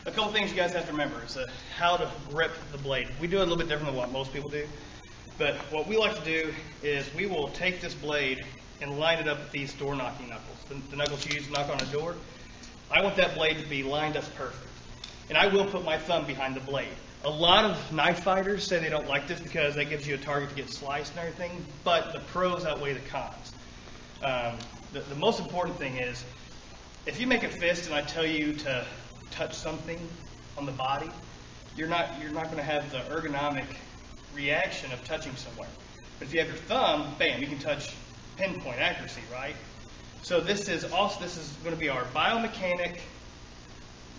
a couple things you guys have to remember is how to grip the blade. We do it a little bit different than what most people do, but what we like to do is we will take this blade and line it up with these door knocking knuckles, the knuckles you use to knock on a door. I want that blade to be lined up perfect, and I will put my thumb behind the blade. A lot of knife fighters say they don't like this because that gives you a target to get sliced and everything, but the pros outweigh the cons. The most important thing is, if you make a fist and I tell you to touch something on the body, you're not going to have the ergonomic reaction of touching somewhere. But if you have your thumb, bam, you can touch pinpoint accuracy, right? So this is going to be our biomechanic,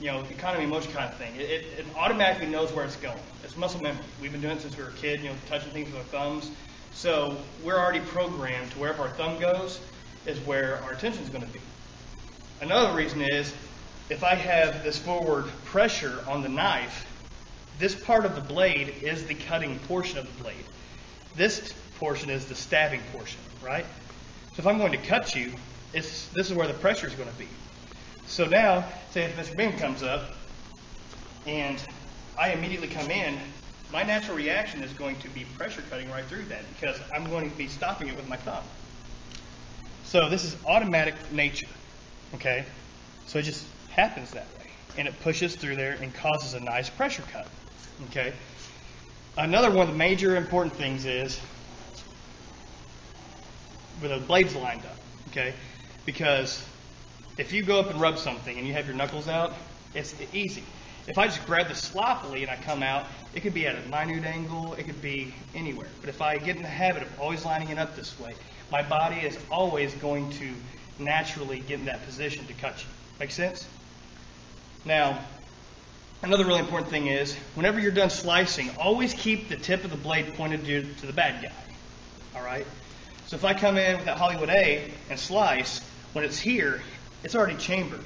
economy of motion kind of thing. It automatically knows where it's going. It's muscle memory. We've been doing it since we were a kid, touching things with our thumbs. So we're already programmed to wherever our thumb goes is where our attention is going to be. Another reason is, if I have this forward pressure on the knife, this part of the blade is the cutting portion of the blade. This portion is the stabbing portion, right? So if I'm going to cut you, this is where the pressure is going to be. So now, say if Mr. Beam comes up and I immediately come in, my natural reaction is going to be pressure cutting right through that because I'm going to be stopping it with my thumb. So this is automatic nature, okay? So it just happens that way, and it pushes through there and causes a nice pressure cut, okay? Another one of the major important things is with the blades lined up, okay? Because if you go up and rub something and you have your knuckles out, it's easy. If I just grab this sloppily and I come out, it could be at a minute angle, it could be anywhere. But if I get in the habit of always lining it up this way, my body is always going to naturally get in that position to cut you. Make sense? Now, another really important thing is, whenever you're done slicing, always keep the tip of the blade pointed to the bad guy, all right? So if I come in with that Hollywood A and slice, when it's here, it's already chambered.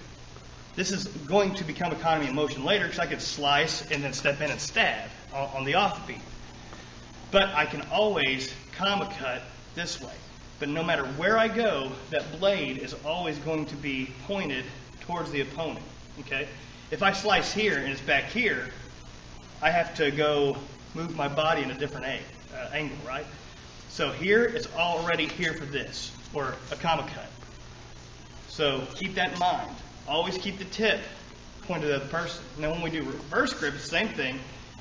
This is going to become economy of motion later because I could slice and then step in and stab on the off beat. But I can always comma cut this way. But no matter where I go, that blade is always going to be pointed towards the opponent, okay? If I slice here and it's back here, I have to go move my body in a different angle, right? So here, it's already here for this, or a comma cut. So keep that in mind. Always keep the tip pointed to the other person. Now when we do reverse grip, it's the same thing.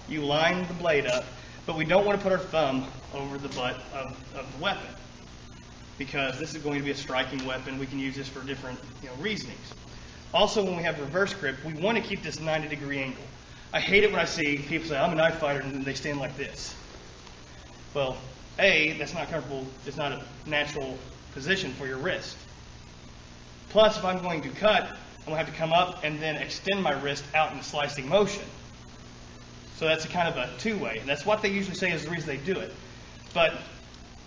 You line the blade up, but we don't want to put our thumb over the butt of the weapon, because this is going to be a striking weapon. We can use this for different reasonings. Also, when we have reverse grip, we want to keep this 90-degree angle. I hate it when I see people say, I'm a knife fighter, and then they stand like this. Well, A, that's not comfortable. It's not a natural position for your wrist. Plus, if I'm going to cut, I'm going to have to come up and then extend my wrist out in a slicing motion. So that's a kind of a two-way. And that's what they usually say is the reason they do it. But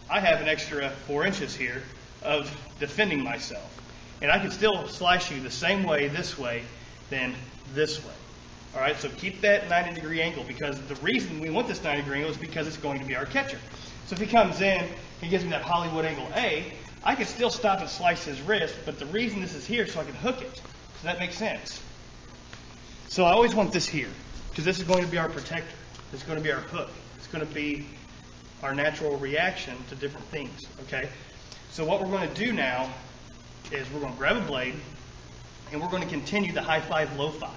I have an extra 4 inches here of defending myself. And I can still slice you the same way this way than this way. All right, so keep that 90-degree angle, because the reason we want this 90-degree angle is because it's going to be our catcher. So if he comes in, he gives me that Hollywood angle A, I can still stop and slice his wrist, but the reason this is here is so I can hook it. Does that make sense? So I always want this here, because this is going to be our protector. It's going to be our hook. It's going to be our natural reaction to different things, okay? So what we're going to do now is we're going to grab a blade, and we're going to continue the high five, low five.